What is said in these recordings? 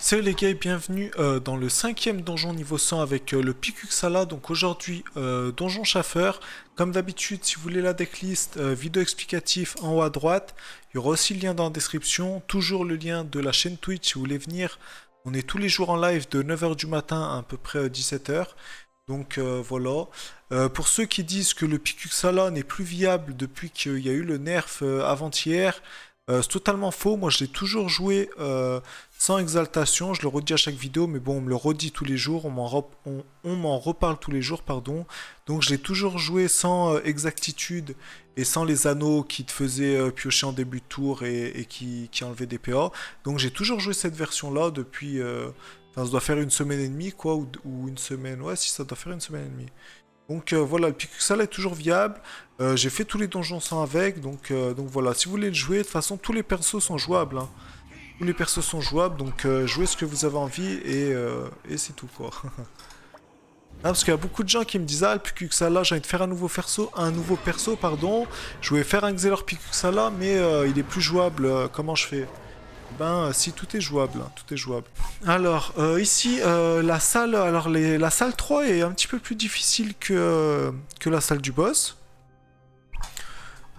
Salut les gars et bienvenue dans le cinquième donjon niveau 100 avec le Pikuxala. Donc aujourd'hui, donjon chasseur. Comme d'habitude, si vous voulez la decklist, vidéo explicatif en haut à droite. Il y aura aussi le lien dans la description. Toujours le lien de la chaîne Twitch si vous voulez venir. On est tous les jours en live de 9 h du matin à peu près 17 h. Donc voilà. Pour ceux qui disent que le Pikuxala n'est plus viable depuis qu'il y a eu le nerf avant-hier, c'est totalement faux. Moi, je l'ai toujours joué sans exaltation. Je le redis à chaque vidéo, mais bon, on me le redit tous les jours. On m'en reparle tous les jours, pardon. Donc, je l'ai toujours joué sans exactitude et sans les anneaux qui te faisaient piocher en début de tour et qui enlevaient des PA. Donc, j'ai toujours joué cette version-là depuis. Enfin, ça doit faire une semaine et demie, quoi, ou une semaine. Ouais, si ça doit faire une semaine et demie. Donc voilà, le Pikuxala est toujours viable. J'ai fait tous les donjons sans avec, donc voilà. Si vous voulez le jouer, de toute façon, tous les persos sont jouables, hein. Tous les persos sont jouables, donc jouez ce que vous avez envie et c'est tout, quoi. Ah, parce qu'il y a beaucoup de gens qui me disent: ah, le Pikuxala, j'ai envie de faire un nouveau perso, pardon. Je voulais faire un Xelor Pikuxala, mais il est plus jouable. Comment je fais? Ben, si, tout est jouable, hein, tout est jouable. Alors, ici, la salle, la salle 3 est un petit peu plus difficile que la salle du boss.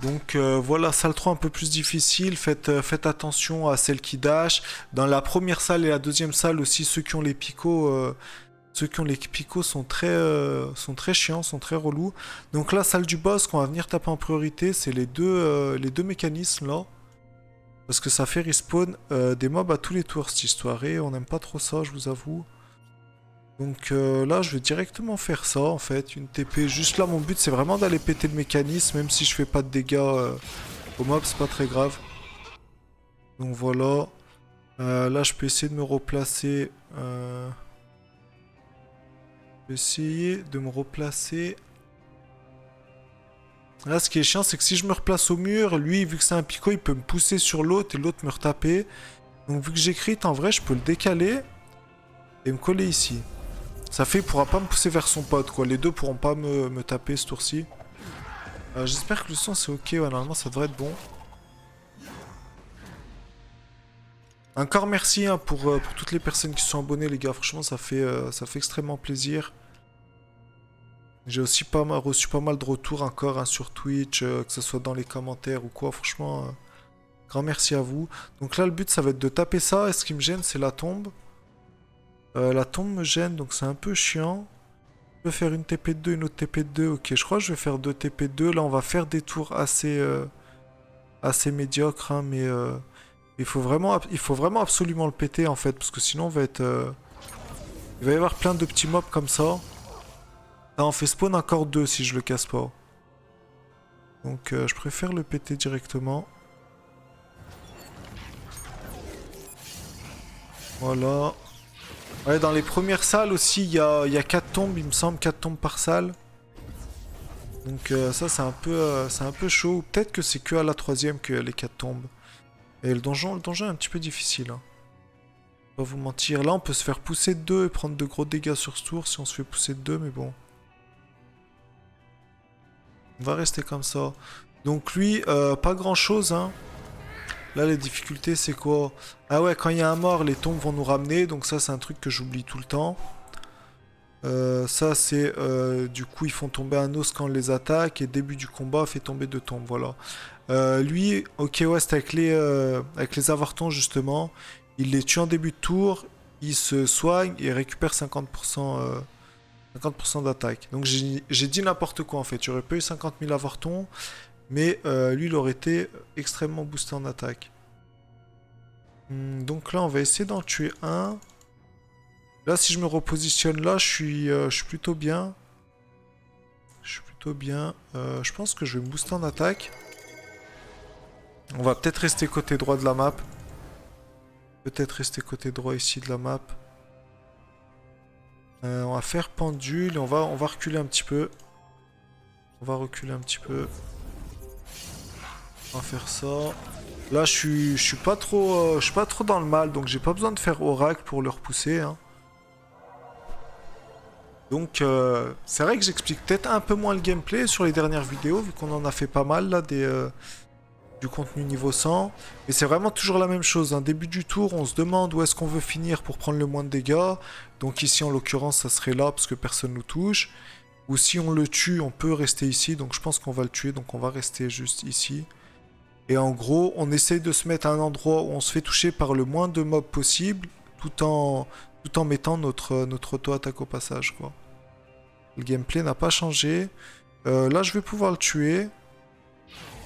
Donc voilà, salle 3 un peu plus difficile, faites attention à celle qui dash. Dans la première salle et la deuxième salle aussi, ceux qui ont les picots sont très chiants, sont très relous. Donc la salle du boss qu'on va venir taper en priorité, c'est les deux mécanismes là. Parce que ça fait respawn des mobs à tous les tours cette histoire et on n'aime pas trop ça, je vous avoue. Donc là je vais directement faire ça en fait, une TP. Juste là mon but c'est vraiment d'aller péter le mécanisme, même si je fais pas de dégâts aux mobs, c'est pas très grave. Donc voilà. Là je peux essayer de me replacer. Je vais essayer de me replacer. Là, ce qui est chiant, c'est que si je me replace au mur, lui, vu que c'est un picot, il peut me pousser sur l'autre et l'autre me retaper. Donc, vu que j'écris, en vrai, je peux le décaler et me coller ici. Ça fait, il pourra pas me pousser vers son pote, quoi. Les deux pourront pas me taper ce tour-ci. J'espère que le son, c'est ok. Ouais, normalement, ça devrait être bon. Encore merci hein, pour toutes les personnes qui sont abonnées, les gars. Franchement, ça fait extrêmement plaisir. J'ai aussi reçu pas mal de retours encore hein, sur Twitch, que ce soit dans les commentaires ou quoi. Franchement, grand merci à vous. Donc là, le but, ça va être de taper ça. Et ce qui me gêne, c'est la tombe. La tombe me gêne, donc c'est un peu chiant. Je peux faire une TP de 2, une autre TP de 2. Ok, je crois que je vais faire deux TP de 2. Là, on va faire des tours assez médiocres, hein, mais il faut vraiment absolument le péter en fait, parce que sinon, il va y avoir plein de petits mobs comme ça. Ça en fait spawn encore 2 si je le casse pas. Donc je préfère le péter directement. Voilà. Ouais, dans les premières salles aussi, il y a 4 tombes, il me semble, 4 tombes par salle. Donc ça c'est un peu chaud. Peut-être que c'est que à la troisième qu'il y a les 4 tombes. Et le donjon est un petit peu difficile. Hein. Pas vous mentir. Là on peut se faire pousser de 2 et prendre de gros dégâts sur ce tour si on se fait pousser de 2, mais bon. On va rester comme ça. Donc lui, pas grand chose, hein. Là, les difficultés, c'est quoi? Ah ouais, quand il y a un mort, les tombes vont nous ramener. Donc ça, c'est un truc que j'oublie tout le temps. Ça, c'est... du coup, ils font tomber un os quand on les attaque. Et début du combat, fait tomber 2 tombes, voilà. Lui, ok, ouais, c'est avec les avortons, justement. Il les tue en début de tour. Il se soigne et récupère 50%... 50% d'attaque. Donc j'ai dit n'importe quoi en fait. J'aurais pas eu 50 000 avortons, mais lui il aurait été extrêmement boosté en attaque. Donc là on va essayer d'en tuer un. Là si je me repositionne là, je suis plutôt bien. Je suis plutôt bien. Je pense que je vais me booster en attaque. On va peut-être rester côté droit de la map. Peut-être rester côté droit ici de la map. On va faire pendule et on va reculer un petit peu. On va reculer un petit peu. On va faire ça. Là, je suis pas trop dans le mal, donc j'ai pas besoin de faire oracle pour le repousser. Hein. Donc, c'est vrai que j'explique peut-être un peu moins le gameplay sur les dernières vidéos, vu qu'on en a fait pas mal là, du contenu niveau 100. Et c'est vraiment toujours la même chose. Hein. Début du tour, on se demande où est-ce qu'on veut finir pour prendre le moins de dégâts. Donc ici, en l'occurrence, ça serait là parce que personne nous touche. Ou si on le tue, on peut rester ici. Donc je pense qu'on va le tuer. Donc on va rester juste ici. Et en gros, on essaye de se mettre à un endroit où on se fait toucher par le moins de mobs possible. Tout en mettant notre auto-attaque au passage, quoi. Le gameplay n'a pas changé. Là, je vais pouvoir le tuer.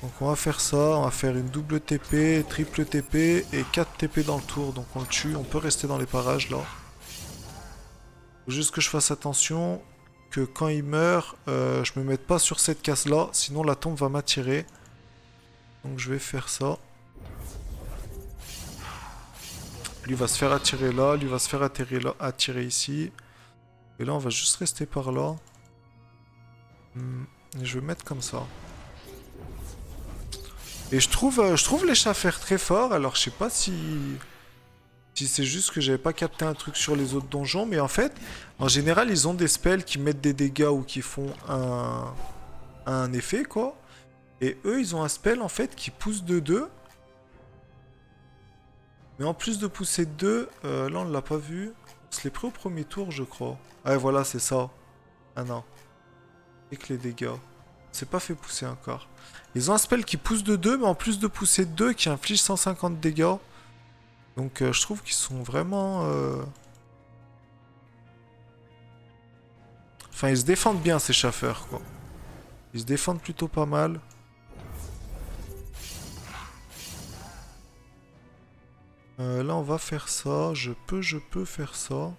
Donc on va faire ça, on va faire une double TP, triple TP et 4 TP dans le tour. Donc on le tue, on peut rester dans les parages là. Faut juste que je fasse attention que quand il meurt, je me mette pas sur cette case là, sinon la tombe va m'attirer. Donc je vais faire ça. Lui va se faire attirer là, lui va se faire attirer là, attirer ici. Et là on va juste rester par là. Et je vais mettre comme ça. Et je trouve les Schaffer très forts, alors je sais pas si c'est juste que j'avais pas capté un truc sur les autres donjons, mais en fait, en général, ils ont des spells qui mettent des dégâts ou qui font un effet, quoi. Et eux, ils ont un spell, en fait, qui pousse de 2. Mais en plus de pousser de 2, là, on l'a pas vu. On se l'est pris au premier tour, je crois. Ah, voilà, c'est ça. Ah non. Et que les dégâts. C'est pas fait pousser encore. Ils ont un spell qui pousse de 2, mais en plus de pousser de 2, qui inflige 150 dégâts. Donc je trouve qu'ils sont vraiment... Enfin, ils se défendent bien, ces chaffeurs, quoi. Ils se défendent plutôt pas mal. Là, on va faire ça. Je peux faire ça.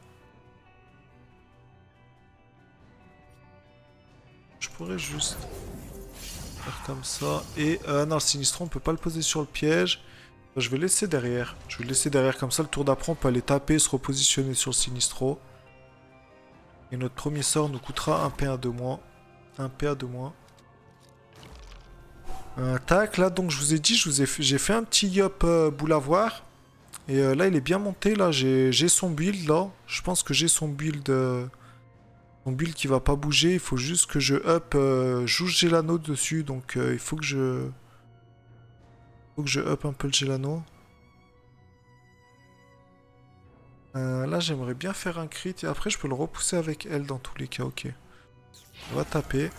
Je pourrais juste faire comme ça. Et non, le Sinistro, on peut pas le poser sur le piège. Je vais laisser derrière. Je vais le laisser derrière, comme ça, le tour d'après, on peut aller taper, se repositionner sur le Sinistro. Et notre premier sort nous coûtera un PA de moins. Un PA de moins. Tac, là, donc je vous ai dit, j'ai fait un petit yop boulavoir. Et là, il est bien monté, là, j'ai son build, là. Je pense que j'ai son build qui va pas bouger. Il faut juste que je up Jouge Gelano dessus, donc il faut que je up un peu le Gelano. Là, j'aimerais bien faire un crit, et après, je peux le repousser avec elle dans tous les cas, ok. On va taper.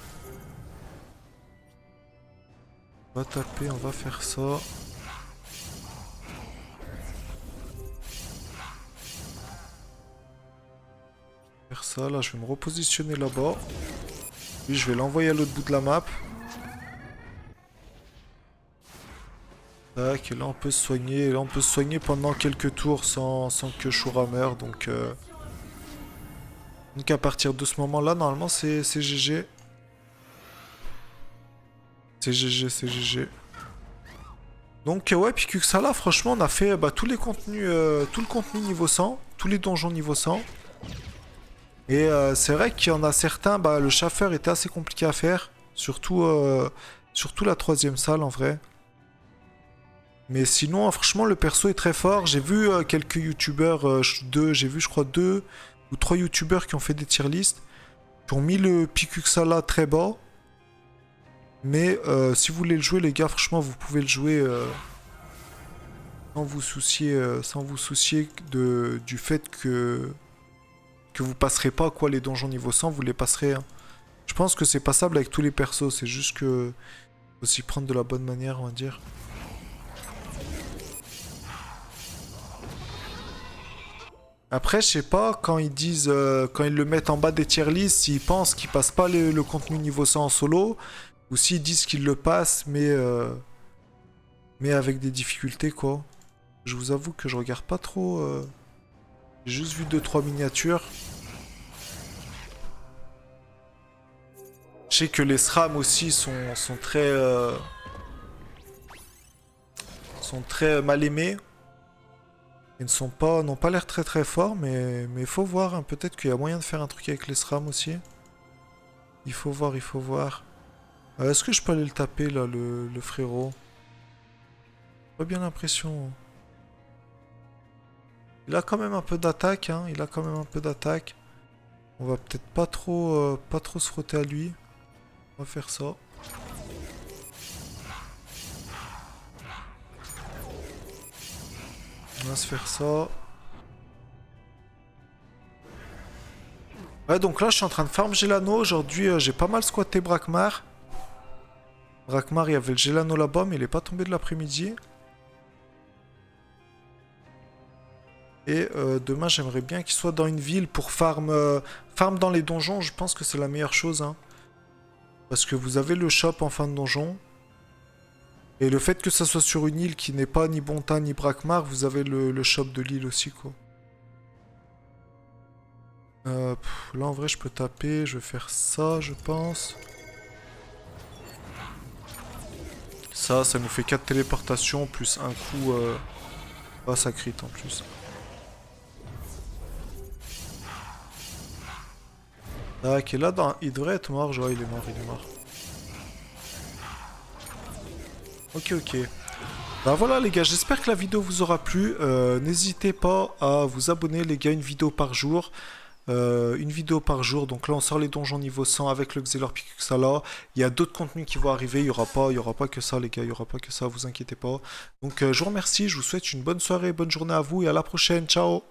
On va faire ça. Faire ça, là je vais me repositionner là-bas. Puis je vais l'envoyer à l'autre bout de la map. Tac, et là on peut se soigner. Et là on peut se soigner pendant quelques tours sans que Shura meure. Donc à partir de ce moment-là, normalement c'est GG. C'est GG, c'est GG. Donc ouais, puis Kuxala, franchement on a fait tous les contenus, tout le contenu niveau 100. Tous les donjons niveau 100. Et c'est vrai qu'il y en a certains, le Schaffer était assez compliqué à faire. Surtout la troisième salle en vrai. Mais sinon, franchement, le perso est très fort. J'ai vu quelques youtubeurs, j'ai vu je crois 2 ou 3 youtubeurs qui ont fait des tier lists, qui ont mis le Pikuxala très bas. Mais si vous voulez le jouer, les gars, franchement, vous pouvez le jouer sans vous soucier du fait que vous passerez pas quoi les donjons niveau 100, vous les passerez. Hein. Je pense que c'est passable avec tous les persos, c'est juste que faut s'y prendre de la bonne manière, on va dire. Après, je sais pas, quand ils disent, quand ils le mettent en bas des tier lists, s'ils pensent qu'ils passent pas le contenu niveau 100 en solo, ou s'ils disent qu'ils le passent, mais avec des difficultés, quoi. Je vous avoue que je regarde pas trop. J'ai juste vu 2-3 miniatures. Je sais que les SRAM aussi sont très mal aimés. Ils n'ont pas l'air très très forts, mais faut voir. Hein. Peut-être qu'il y a moyen de faire un truc avec les SRAM aussi. Il faut voir, il faut voir. Est-ce que je peux aller le taper là, le frérot? Pas bien l'impression. Il a quand même un peu d'attaque, hein. Il a quand même un peu d'attaque. On va peut-être pas trop se frotter à lui. On va faire ça. On va se faire ça. Ouais, donc là, je suis en train de farm Gelano. Aujourd'hui, j'ai pas mal squatté Brakmar. Brakmar, il y avait le Gelano là-bas, mais il est pas tombé de l'après-midi. Et demain, j'aimerais bien qu'il soit dans une ville pour farm dans les donjons. Je pense que c'est la meilleure chose, hein. Parce que vous avez le shop en fin de donjon. Et le fait que ça soit sur une île qui n'est pas ni Bonta ni Brakmar, vous avez le shop de l'île aussi, quoi. Là, en vrai, je peux taper. Je vais faire ça, je pense. Ça nous fait 4 téléportations plus un coup. Ah, ça crit en plus. Tac, et là, il devrait être mort. Genre, il est mort, il est mort. Ok, ok. Bah voilà les gars, j'espère que la vidéo vous aura plu. N'hésitez pas à vous abonner les gars, une vidéo par jour. Une vidéo par jour. Donc là on sort les donjons niveau 100 avec le Xelor Pikuxala. Il y a d'autres contenus qui vont arriver. Il y aura pas que ça les gars. Il y aura pas que ça, vous inquiétez pas. Donc je vous remercie. Je vous souhaite une bonne soirée, bonne journée à vous et à la prochaine. Ciao.